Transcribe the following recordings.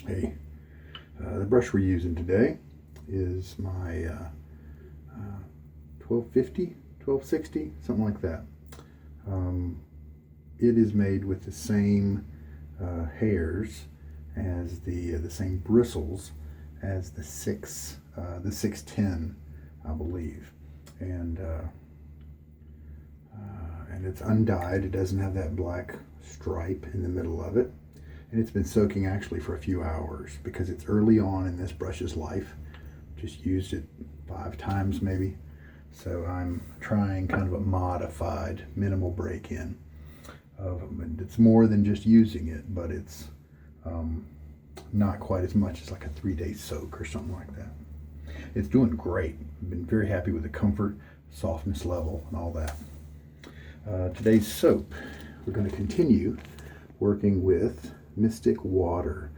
Hey, the brush we're using today is my 1250, 1260, something like that. It is made with the same hairs as the same bristles as the 610, I believe, and it's undyed. It doesn't have that black stripe in the middle of it. And it's been soaking actually for a few hours because it's early on in this brush's life. Just used it 5 times maybe. So I'm trying kind of a modified minimal break-in. It's more than just using it, but it's not quite as much as like a 3-day soak or something like that. It's doing great. I've been very happy with the comfort, softness level, and all that. Today's soap, we're going to continue working with Mystic Water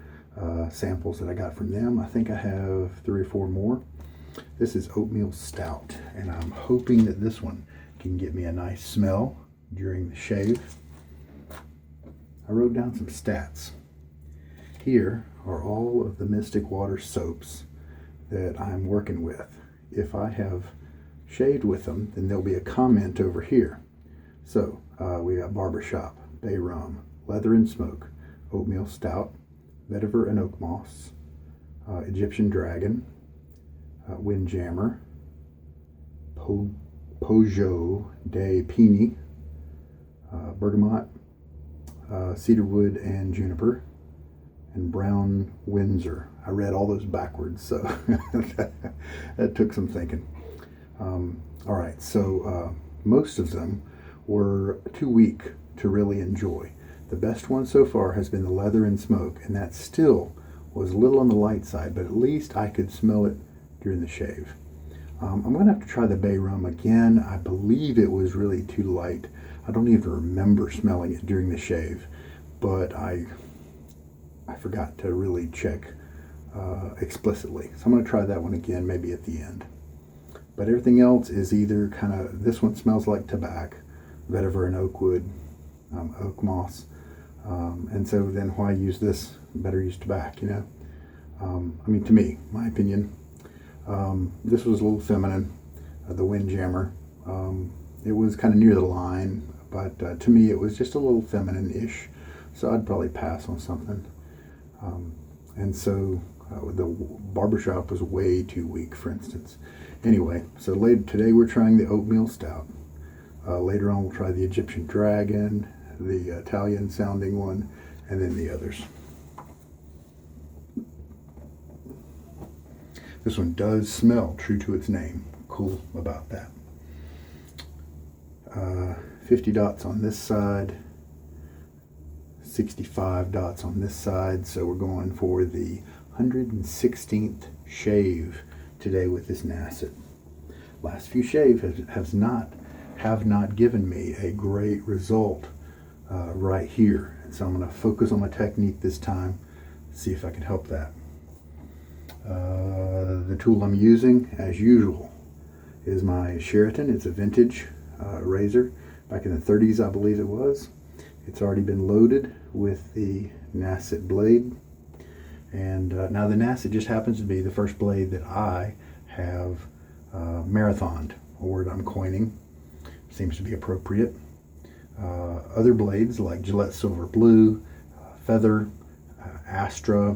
samples that I got from them. I think I have 3 or 4 more. This is Oatmeal Stout, and I'm hoping that this one can get me a nice smell during the shave. I wrote down some stats. Here are all of the Mystic Water soaps that I'm working with. If I have shaved with them, then there'll be a comment over here. So we got Barbershop, Bay Rum, Leather and Smoke, Oatmeal Stout, Vetiver and Oak Moss, Egyptian Dragon, Windjammer, Peugeot de Pini, Bergamot, Cedarwood and Juniper, and Brown Windsor. I read all those backwards, so that took some thinking. All right, so most of them were too weak to really enjoy. The best one so far has been the Leather and Smoke, and that still was a little on the light side, but at least I could smell it during the shave. I'm going to have to try the Bay Rum again. I believe it was really too light. I don't even remember smelling it during the shave, but I forgot to really check explicitly. So I'm going to try that one again, maybe at the end. But everything else is either kind of, this one smells like tobacco, vetiver and oakwood, oak moss. And so then why use this? Better use tobacco, you know? I mean, to me, my opinion, this was a little feminine, the Windjammer. It was kind of near the line, but to me it was just a little feminine-ish. So I'd probably pass on something. And so the Barbershop was way too weak, for instance. Anyway, so today we're trying the Oatmeal Stout. Later on we'll try the Egyptian Dragon, the Italian sounding one, and then the others. This one does smell true to its name. Cool about that. 50 dots on this side, 65 dots on this side. So we're going for the 116th shave today with this Nacet. Last few shaves have not given me a great result right here. And so I'm going to focus on my technique this time, see if I can help that. The tool I'm using, as usual, is my Sheraton. It's a vintage razor. Back in the 30s, I believe it was. It's already been loaded with the Nacet blade. And now the Nacet just happens to be the first blade that I have marathoned, a word I'm coining. Seems to be appropriate. Other blades like Gillette Silver Blue, Feather, Astra,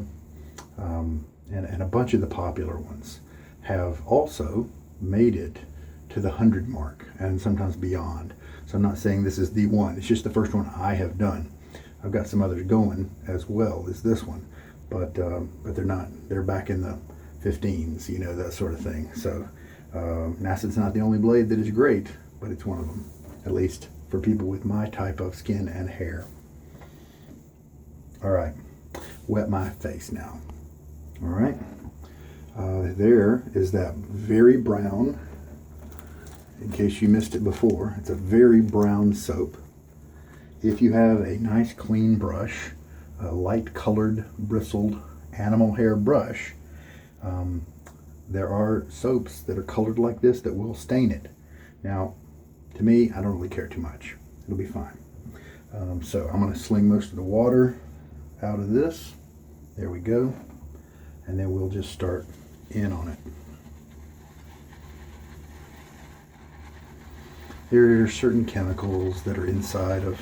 and a bunch of the popular ones have also made it to the 100 mark and sometimes beyond. So I'm not saying this is the one. It's just the first one I have done. I've got some others going as well as this one, but they're not. They're back in the 15s, you know, that sort of thing. So Nacet's not the only blade that is great, but it's one of them, at least for people with my type of skin and hair. All right, wet my face now. All right, there is that very brown, in case you missed it before, it's a very brown soap. If you have a nice clean brush, a light colored bristled animal hair brush, there are soaps that are colored like this that will stain it. Now, to me, I don't really care too much. It'll be fine. So I'm going to sling most of the water out of this. There we go. And then we'll just start in on it. There are certain chemicals that are inside of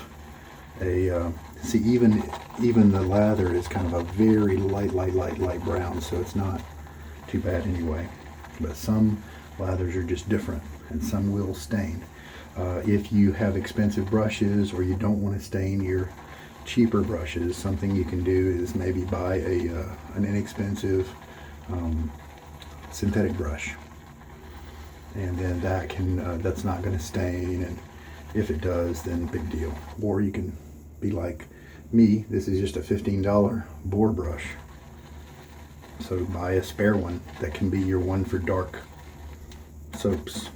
a, see, even the lather is kind of a very light brown, so it's not too bad anyway. But some lathers are just different, and some will stain. If you have expensive brushes or you don't want to stain your cheaper brushes, something you can do is maybe buy an inexpensive synthetic brush, and then that can that's not going to stain, and if it does, then big deal. Or you can be like me. This is just a $15 boar brush, so buy a spare one that can be your one for dark soaps.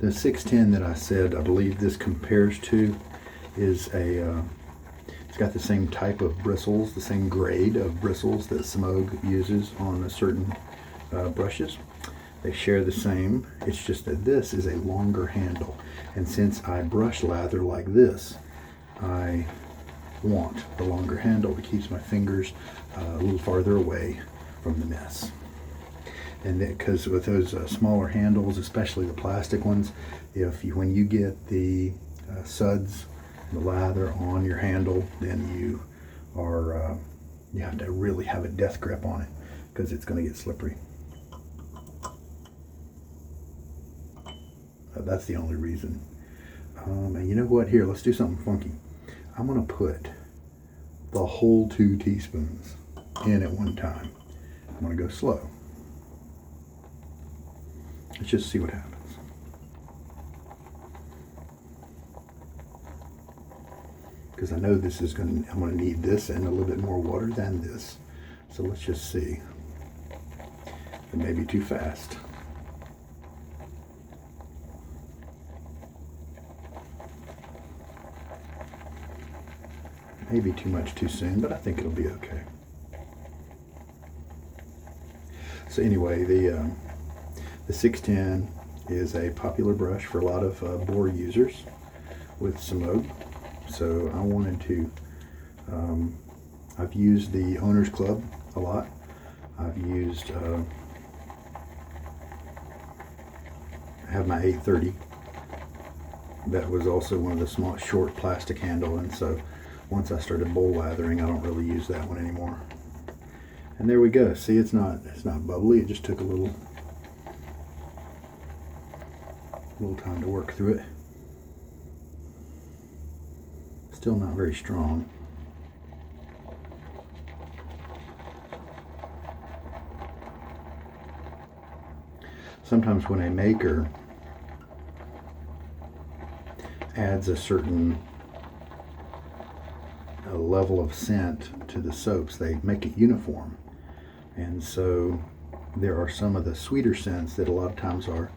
The 610 that I said I believe this compares to is a it's got the same type of bristles, the same grade of bristles that Semogue uses on a certain brushes. They share the same, it's just that this is a longer handle, and since I brush lather like this, I want the longer handle. It keeps my fingers a little farther away from the mess. And because with those smaller handles, especially the plastic ones, when you get the suds and the lather on your handle, then you have to really have a death grip on it, because it's going to get slippery. That's the only reason. And you know what? Here, let's do something funky. I'm going to put the whole 2 teaspoons in at one time. I'm going to go slow. Let's just see what happens. Because I know this is I'm going to need this and a little bit more water than this. So let's just see. It may be too fast. Maybe too much too soon, but I think it'll be okay. So anyway, the 610 is a popular brush for a lot of boar users with Semogue. So I wanted to, I've used the Owners Club a lot. I've used, I have my 830. That was also one of the small, short plastic handle, and so once I started bowl lathering, I don't really use that one anymore. And there we go. See, it's not bubbly. It just took a little time to work through it. Still not very strong. Sometimes when a maker adds a certain level of scent to the soaps, they make it uniform. And so there are some of the sweeter scents that a lot of times are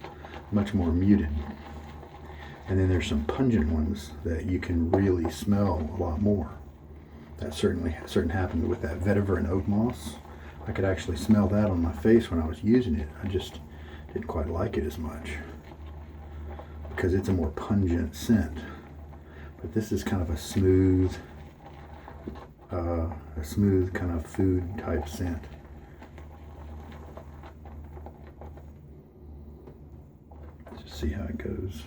much more muted. And then there's some pungent ones that you can really smell a lot more. That certainly happened with that vetiver and oat moss. I could actually smell that on my face when I was using it. I just didn't quite like it as much because it's a more pungent scent. But this is kind of a smooth kind of food type scent. Let's see how it goes.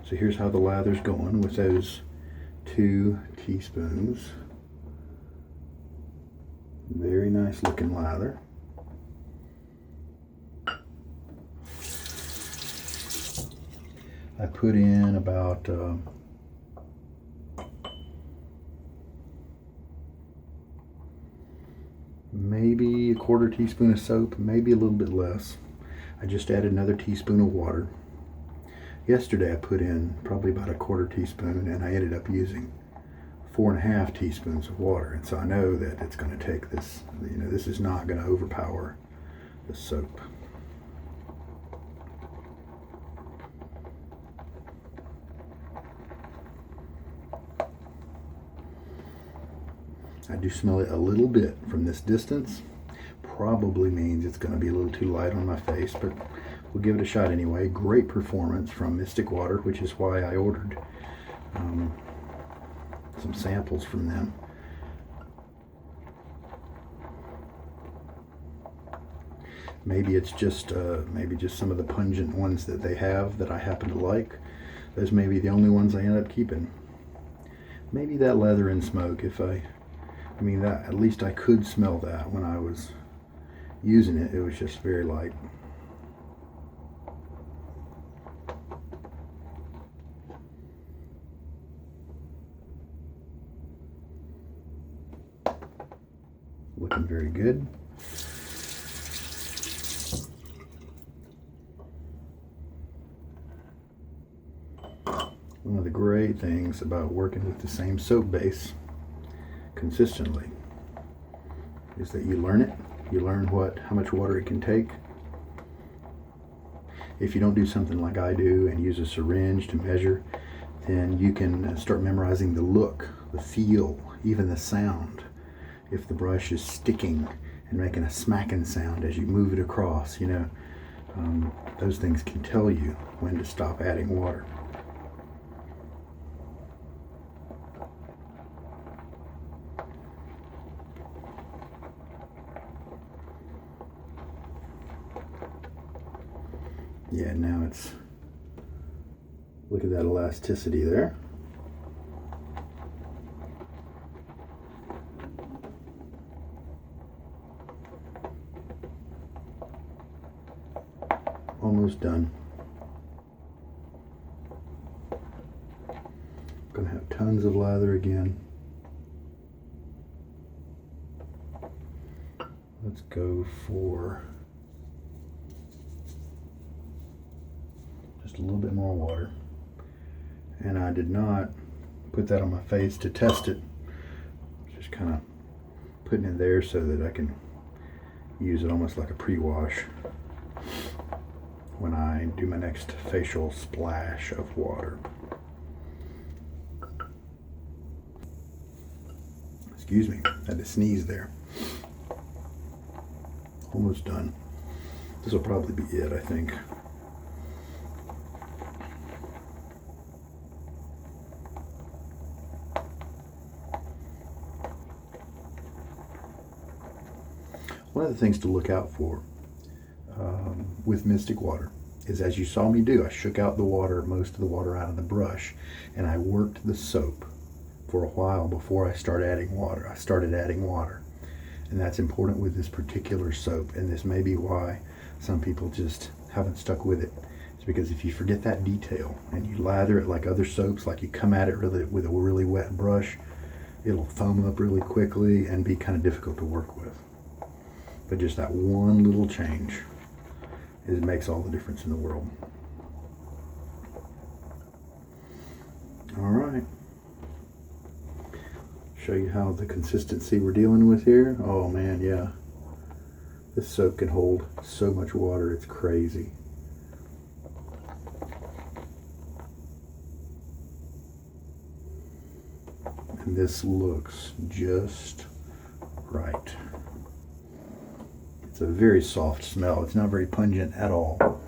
So here's how the lather's going with those 2 teaspoons. Very nice looking lather. I put in about maybe a 1/4 teaspoon of soap, maybe a little bit less. I just added another teaspoon of water. Yesterday I put in probably about a 1/4 teaspoon, and I ended up using 4.5 teaspoons of water. And so I know that it's going to take this, this is not going to overpower the soap. I do smell it a little bit from this distance, probably means it's going to be a little too light on my face, but we'll give it a shot anyway. Great performance from Mystic Water, which is why I ordered some samples from them. Maybe it's just some of the pungent ones that they have that I happen to like. Those may be the only ones I end up keeping. Maybe that leather and smoke, I mean, that at least I could smell that when I was using it. It was just very light. Looking very good. One of the great things about working with the same soap base consistently is that you learn it. You learn how much water it can take. If you don't do something like I do and use a syringe to measure, then you can start memorizing the look, the feel, even the sound. If the brush is sticking and making a smacking sound as you move it across, those things can tell you when to stop adding water. Yeah, now look at that elasticity there. Almost done. Gonna have tons of lather again. Let's go for just a little bit more water. And I did not put that on my face to test it. Just kind of putting it there so that I can use it almost like a pre-wash when I do my next facial splash of water. Excuse me, had to sneeze there. Almost done. This will probably be it, I think. One of the things to look out for with Mystic Water is, as you saw me do, I shook out the water, most of the water out of the brush, and I worked the soap for a while before I started adding water. And that's important with this particular soap, and this may be why some people just haven't stuck with it. It's because if you forget that detail and you lather it like other soaps, like you come at it really with a really wet brush, it'll foam up really quickly and be kind of difficult to work with. But just that one little change, it makes all the difference in the world. All right. Show you how the consistency we're dealing with here. Oh man, yeah. This soap can hold so much water, it's crazy. And this looks just right. It's a very soft smell. It's not very pungent at all.